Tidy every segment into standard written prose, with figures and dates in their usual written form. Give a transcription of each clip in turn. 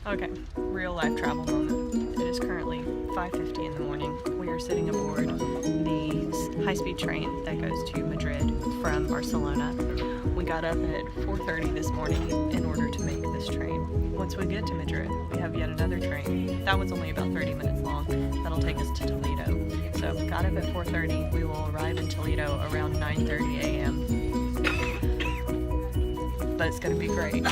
Okay, real life travel moment. It is currently 5:50 in the morning. We are sitting aboard the high-speed train that goes to Madrid from Barcelona. We got up at 4:30 this morning in order to make this train. Once we get to Madrid, we have yet another train. That one's only about 30 minutes long. That'll take us to Toledo. So got up at 4:30. We will arrive in Toledo around 9:30 a.m. But it's going to be great.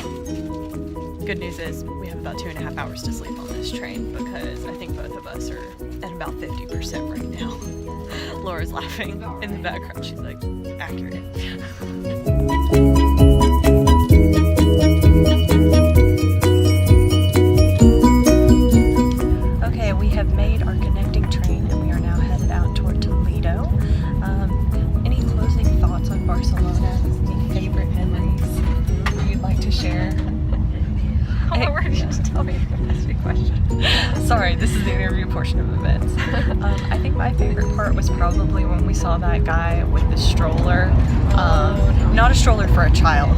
Good news is we have about 2.5 hours to sleep on this train because I think both of us are at about 50% right now. Laura's laughing in the background. She's like, accurate. Okay, we have made our connecting train and we are now headed out toward Toledo. Any closing thoughts on Barcelona? Any favorite memories you'd like to share? Oh, why don't you just tell me if you ask me a question? Sorry, this is the interview portion of events. I think my favorite part was probably when we saw that guy with the stroller. Not a stroller for a child.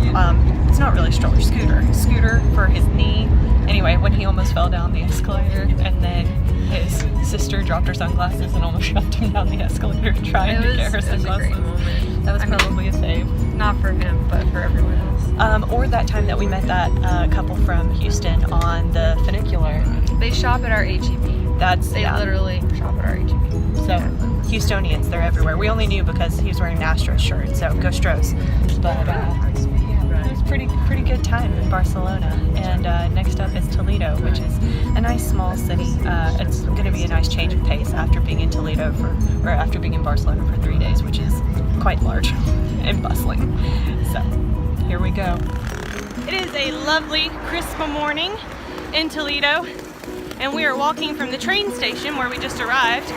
It's not really a stroller, scooter for his knee. Anyway, when he almost fell down the escalator and then his sister dropped her sunglasses and almost shoved him down the escalator trying to get her sunglasses. That was probably a fave. Not for him, but for everyone else. Or that time that we met that couple from Houston on the funicular. They shop at our HEB. They literally shop at our HEB. So, Houstonians, they're everywhere. We only knew because he was wearing an Astros shirt, so go Stros. But it was pretty good time in Barcelona. And next up is Toledo, which is a nice small city. It's going to be a nice change of pace after being in Toledo or after being in Barcelona for 3 days, which is quite large and bustling. So, here we go. It is a lovely, crisp morning in Toledo, and we are walking from the train station where we just arrived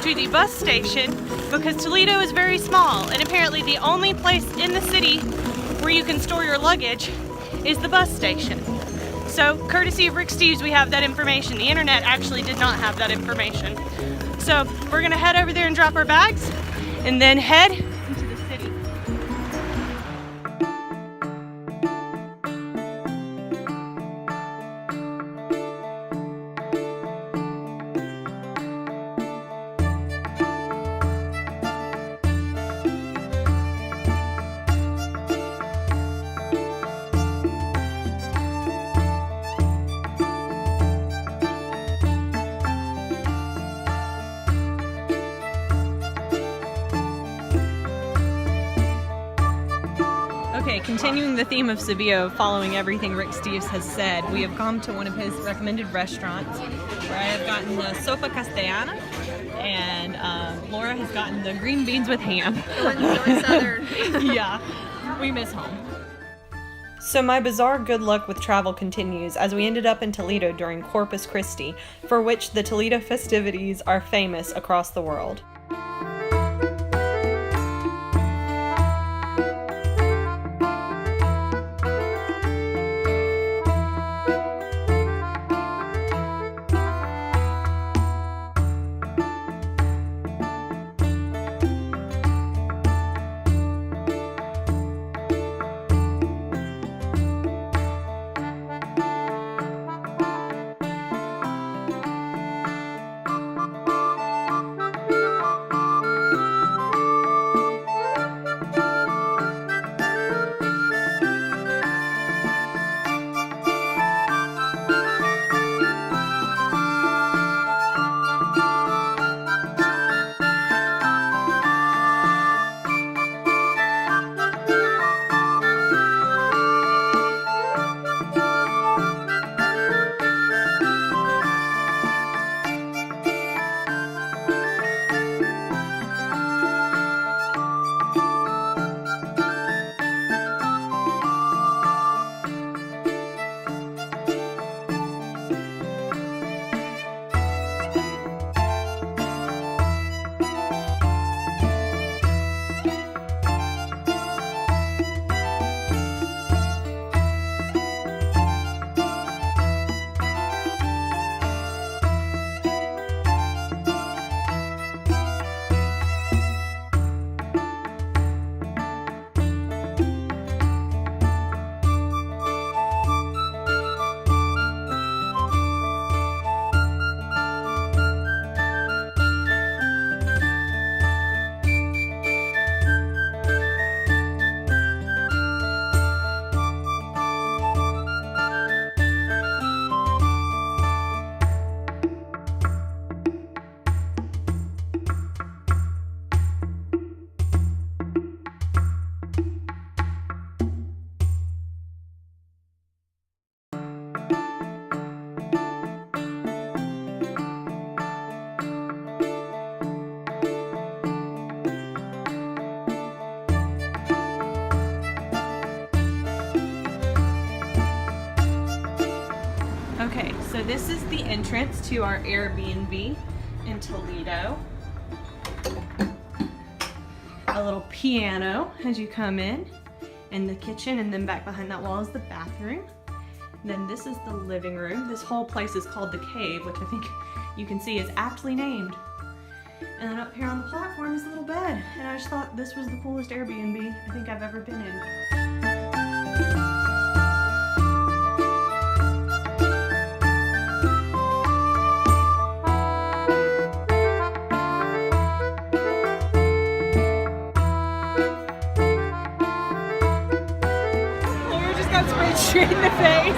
to the bus station because Toledo is very small, and apparently the only place in the city where you can store your luggage is the bus station. So, courtesy of Rick Steves, we have that information. The internet actually did not have that information. So, we're gonna head over there and drop our bags, and then head into the city. Okay, continuing the theme of Sevilla, following everything Rick Steves has said, we have come to one of his recommended restaurants where I have gotten the sopa castellana and Laura has gotten the green beans with ham. Going southern. Yeah, we miss home. So my bizarre good luck with travel continues as we ended up in Toledo during Corpus Christi, for which the Toledo festivities are famous across the world. Okay, so this is the entrance to our Airbnb in Toledo. A little piano as you come in, and the kitchen, and then back behind that wall is the bathroom. And then this is the living room. This whole place is called the Cave, which I think you can see is aptly named. And then up here on the platform is a little bed. And I just thought this was the coolest Airbnb I think I've ever been in. Laura just got sprayed straight in the face.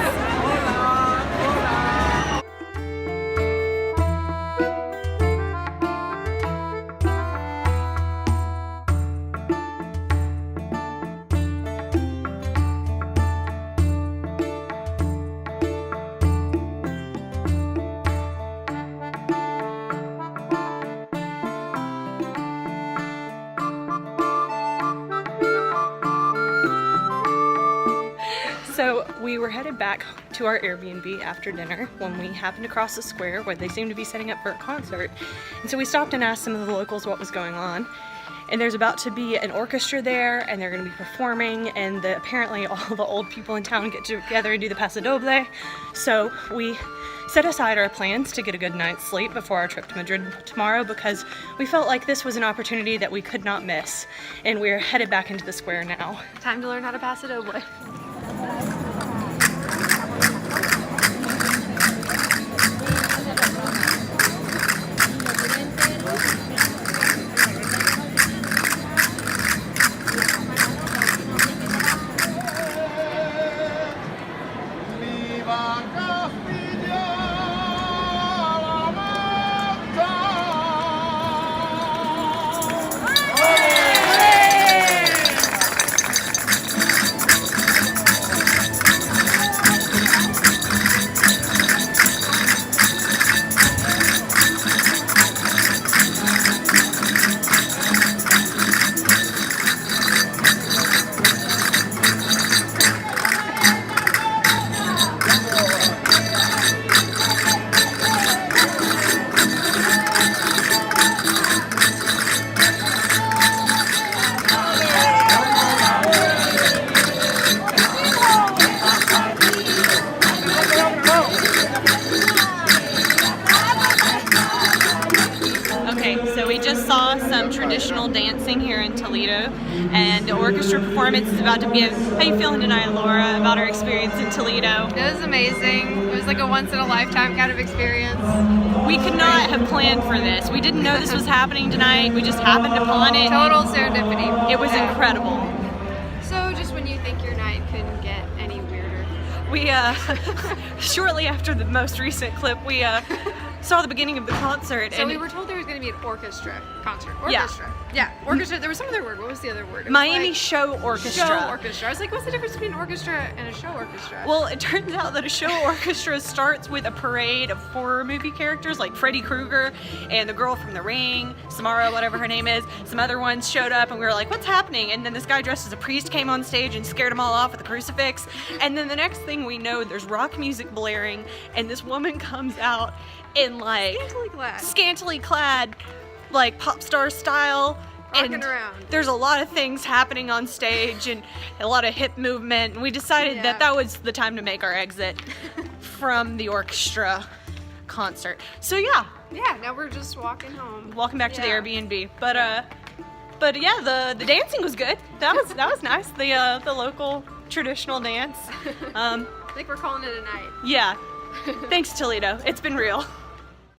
So we were headed back to our Airbnb after dinner when we happened to cross the square where they seemed to be setting up for a concert. And so we stopped and asked some of the locals what was going on. And there's about to be an orchestra there, and they're going to be performing, and apparently all the old people in town get together and do the Pasadoble. So we set aside our plans to get a good night's sleep before our trip to Madrid tomorrow because we felt like this was an opportunity that we could not miss. And we're headed back into the square now. Time to learn how to Pasadoble. So we just saw some traditional dancing here in Toledo, and the orchestra performance is about to begin. How you feeling tonight, Laura, about our experience in Toledo? It was amazing. It was like a once-in-a-lifetime kind of experience. We could not have planned for this. We didn't know this was happening tonight. We just happened upon it. Total serendipity. It was incredible. So just when you think your night couldn't get any weirder. We, shortly after the most recent clip, we saw the beginning of the concert. So we were told there was going to be an orchestra concert. Orchestra. Yeah, orchestra. There was some other word. What was the other word? It was Miami like Show Orchestra. Show orchestra. I was like, what's the difference between an orchestra and a show orchestra? Well, it turns out that a show orchestra starts with a parade of horror movie characters like Freddy Krueger and the girl from The Ring, Samara, whatever her name is. Some other ones showed up and we were like, what's happening? And then this guy dressed as a priest came on stage and scared them all off with a crucifix. And then the next thing we know, there's rock music blaring and this woman comes out in like scantily clad, like pop star style. Rocking around. There's a lot of things happening on stage and a lot of hip movement. And we decided that was the time to make our exit from the orchestra concert. So yeah. Yeah, now we're just walking home. Walking back to the Airbnb. But yeah, the dancing was good. That was nice. The local traditional dance. I think we're calling it a night. Yeah. Thanks, Toledo. It's been real.